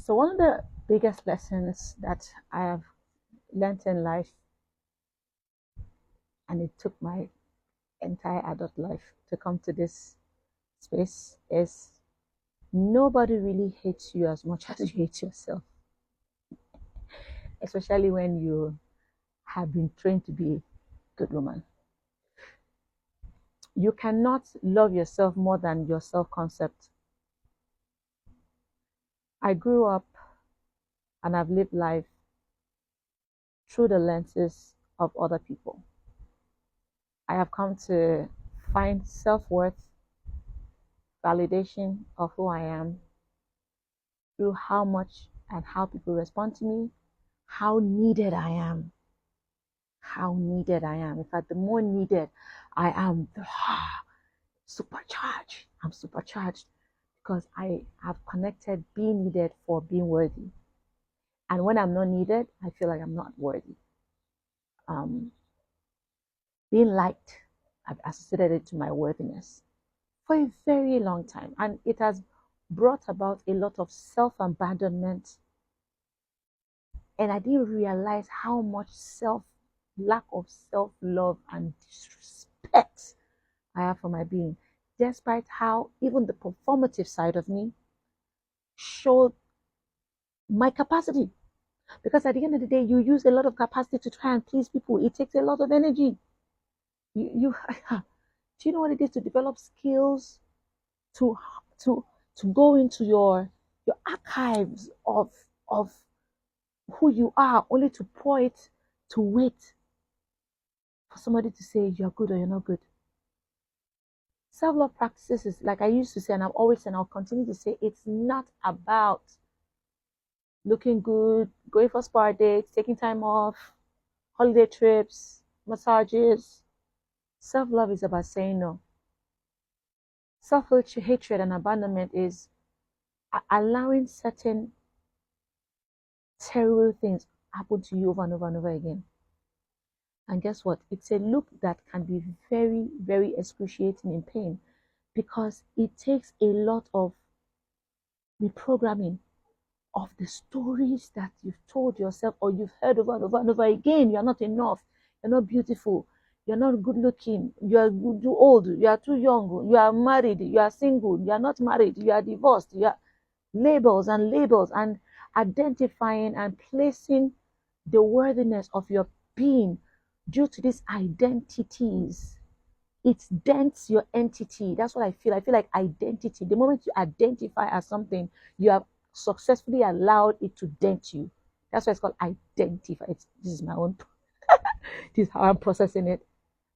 So one of the biggest lessons that I have learned in life, and it took my entire adult life to come to this space, is nobody really hates you as much as you hate yourself, especially when you have been trained to be a good woman. You cannot love yourself more than your self concept. I grew up and I've lived life through the lenses of other people. I have come to find self worth, validation of who I am through how much and how people respond to me, how needed I am. How needed I am. In fact, the more needed I am, the supercharged. I'm supercharged because I have connected being needed for being worthy. And when I'm not needed, I feel like I'm not worthy. Um, Being liked, I've associated it to my worthiness for a very long time. And it has brought about a lot of self abandonment. And I didn't realize how much lack of self love and disrespect I have for my being, despite how even the performative side of me showed my capacity. Because at the end of the day, you use a lot of capacity to try and please people. It takes a lot of energy. You do you know what it is to develop skills to to to go into your archives of who you are, only to pour it to wait for somebody to say you're good or you're not good. Self-love practices is like I used to say, and I've always said, and I'll continue to say, it's not about looking good, going for spa dates, taking time off, holiday trips, massages. Self-love is about saying no. Self-hatred and abandonment is allowing certain terrible things happen to you over and over and over again. And guess what? It's a loop that can be very, very excruciating in pain because it takes a lot of reprogramming of the stories that you've told yourself or you've heard over and over and over again. You're not enough. You're not beautiful. You're not good looking. You're too old. You are too young. You are married. You are single. You are not married. You are divorced. You are labels and identifying and placing the worthiness of your being due to these identities. It dents your entity. That's what I feel. I feel like identity. The moment you identify as something, you have successfully allowed it to dent you. That's why it's called identify. This is my own, this is how I'm processing it.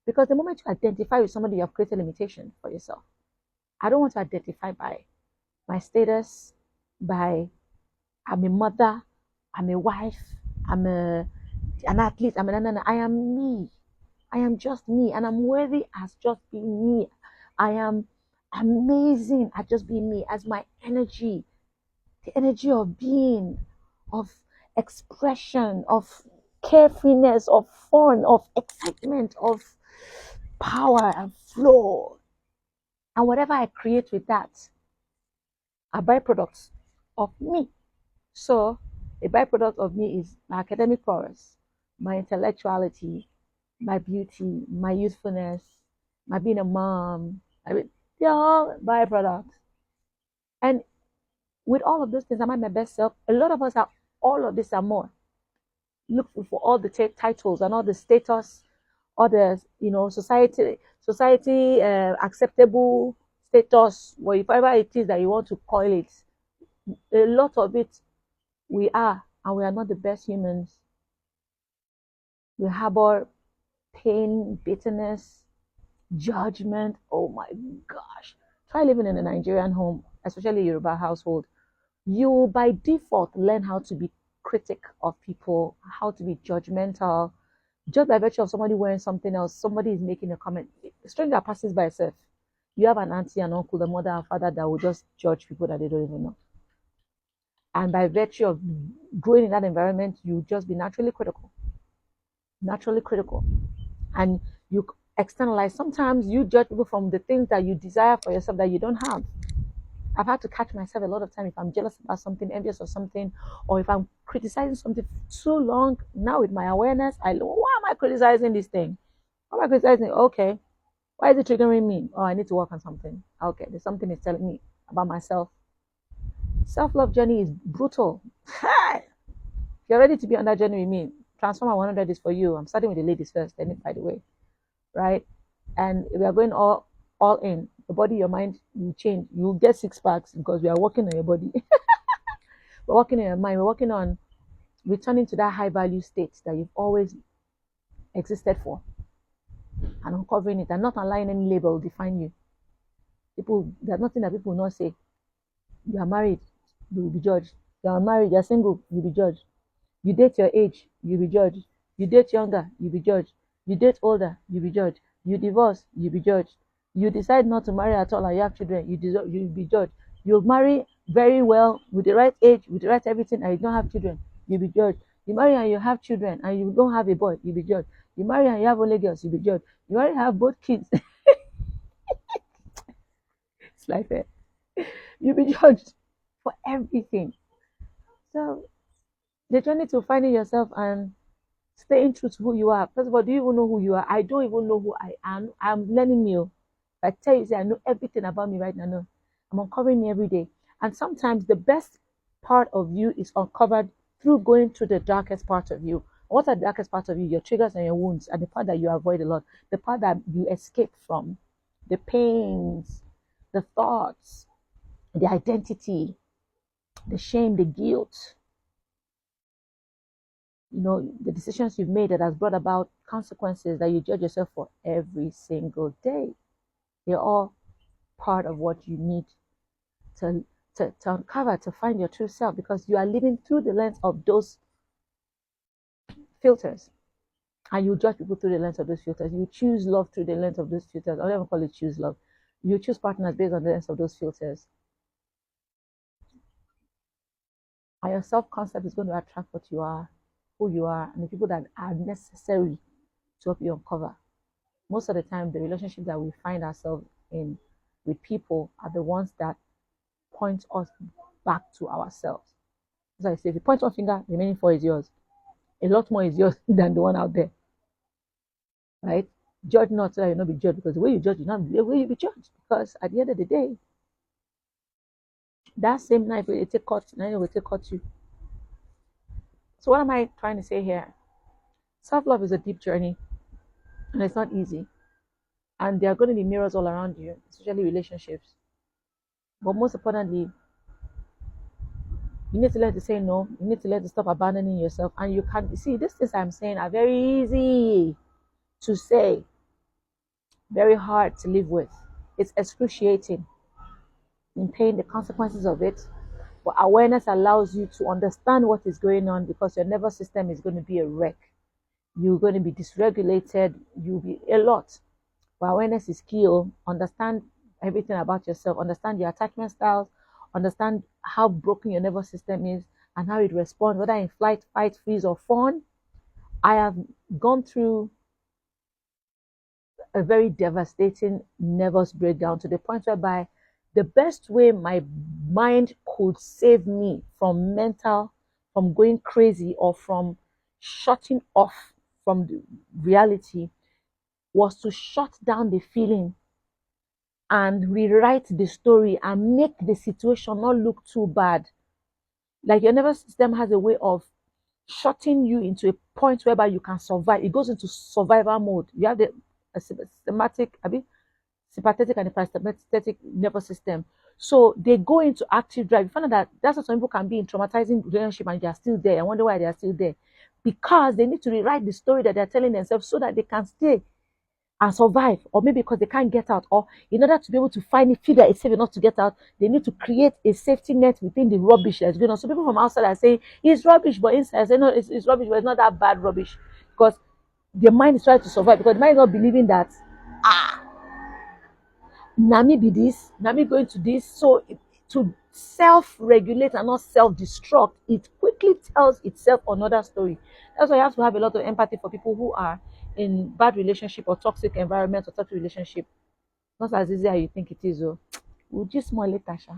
Because the moment you identify with somebody, you have created limitation for yourself. I don't want to identify by my status, by I'm a mother, I'm a wife, I'm an athlete, I am me. I am just me, and I'm worthy as just being me. I am amazing at just being me, as my energy, the energy of being, of expression, of carefreeness, of fun, of excitement, of power and flow. And whatever I create with that are byproducts of me. So, a byproduct of me is my academic prowess, my intellectuality, my beauty, my youthfulness, my being a mom. I mean, they're all byproducts. And with all of those things, am I my best self? A lot of us are all of this and more. Look for all the titles and all the status, all the society acceptable status, whatever it is that you want to call it. A lot of it we are, and we are not the best humans. We harbor pain, bitterness, judgment. Oh my gosh. Try living in a Nigerian home, especially a Yoruba household. You will by default learn how to be critic of people, how to be judgmental, just by virtue of somebody wearing something else, somebody is making a comment. A stranger passes by itself. You have an auntie and uncle, the mother and father that will just judge people that they don't even know. And by virtue of growing in that environment, you just be naturally critical. Naturally critical. And you externalize. Sometimes you judge people from the things that you desire for yourself that you don't have. I've had to catch myself a lot of time if I'm jealous about something, envious of something, or if I'm criticizing something too long. Now with my awareness, I know, why am I criticizing this thing? Why am I criticizing? Okay, why is it triggering me? Oh, I need to work on something. Okay, there's something it's telling me about myself. Self-love journey is brutal. If you're ready to be on that journey with me, Transformer 100 is for you. I'm starting with the ladies first, then by the way, right? And we are going all in. Your body, your mind, you change. You get six packs because we are working on your body. We're working on your mind. We're working on returning to that high value state that you've always existed for, and uncovering it and not allowing any label define you. People, there's nothing that people will not say. You are married, you will be judged. You are married, you're single, you'll be judged. You date your age, you'll be judged. You date younger, you'll be judged. You date older, you'll be judged. You divorce, you'll be judged. You decide not to marry at all and you have children, you'll be judged. You'll marry very well with the right age, with the right everything, and you don't have children, you'll be judged. You marry and you have children and you don't have a boy, you'll be judged. You marry and you have only girls, you'll be judged. You marry and have both kids. It's like that. You'll be judged for everything. So the journey to finding yourself and staying true to who you are. First of all, do you even know who you are? I don't even know who I am. I'm learning you. I tell you, say, I know everything about me right now. No, I'm uncovering me every day. And sometimes the best part of you is uncovered through going through the darkest part of you. What are the darkest parts of you? Your triggers and your wounds, and the part that you avoid a lot, the part that you escape from, the pains, the thoughts, the identity, the shame, the guilt, the decisions you've made that has brought about consequences that you judge yourself for every single day. They're all part of what you need to, to uncover, to find your true self, because you are living through the lens of those filters. And you judge people through the lens of those filters. You choose love through the lens of those filters. I don't even call it choose love. You choose partners based on the lens of those filters. And your self-concept is going to attract what you are, who you are, and the people that are necessary to help you uncover. Most of the time, the relationships that we find ourselves in with people are the ones that point us back to ourselves. As I say, if you point one finger, the remaining four is yours. A lot more is yours than the one out there. Right? Judge not so that you'll not be judged, because the way you judge is not the way you'll be judged. Because at the end of the day, that same knife will take cut, and it will take cut you. So what am I trying to say here? Self-love is a deep journey, and it's not easy. And there are going to be mirrors all around you, especially relationships. But most importantly, you need to learn to say no. You need to learn to stop abandoning yourself. And you can see these things I'm saying are very easy to say, very hard to live with. It's excruciating in pain, the consequences of it. But awareness allows you to understand what is going on, because your nervous system is going to be a wreck. You're going to be dysregulated. You'll be a lot. But awareness is key. Understand everything about yourself. Understand your attachment styles. Understand how broken your nervous system is and how it responds, whether in flight, fight, freeze, or fawn. I have gone through a very devastating nervous breakdown, to the point whereby the best way my mind could save me from going crazy, or from shutting off from the reality, was to shut down the feeling and rewrite the story and make the situation not look too bad. Like, your nervous system has a way of shutting you into a point whereby you can survive. It goes into survival mode. You have the sympathetic and the parasympathetic nervous system. So they go into active drive. You find out that that's why some people can be in traumatizing relationship and they are still there. I wonder why they are still there. Because they need to rewrite the story that they're telling themselves so that they can stay and survive, or maybe because they can't get out, or in order to be able to feel that it's safe enough to get out, they need to create a safety net within the rubbish that's going on. So people from outside are saying it's rubbish, but inside I say no, it's rubbish, but it's not that bad rubbish, because the mind is trying to survive, because the mind is not believing that Nami be this, Nami going to this. So to self-regulate and not self-destruct, it quickly tells itself another story. That's why you have to have a lot of empathy for people who are in bad relationship or toxic environment or toxic relationship. Not as easy as you think it is. We'll just more later, Sha.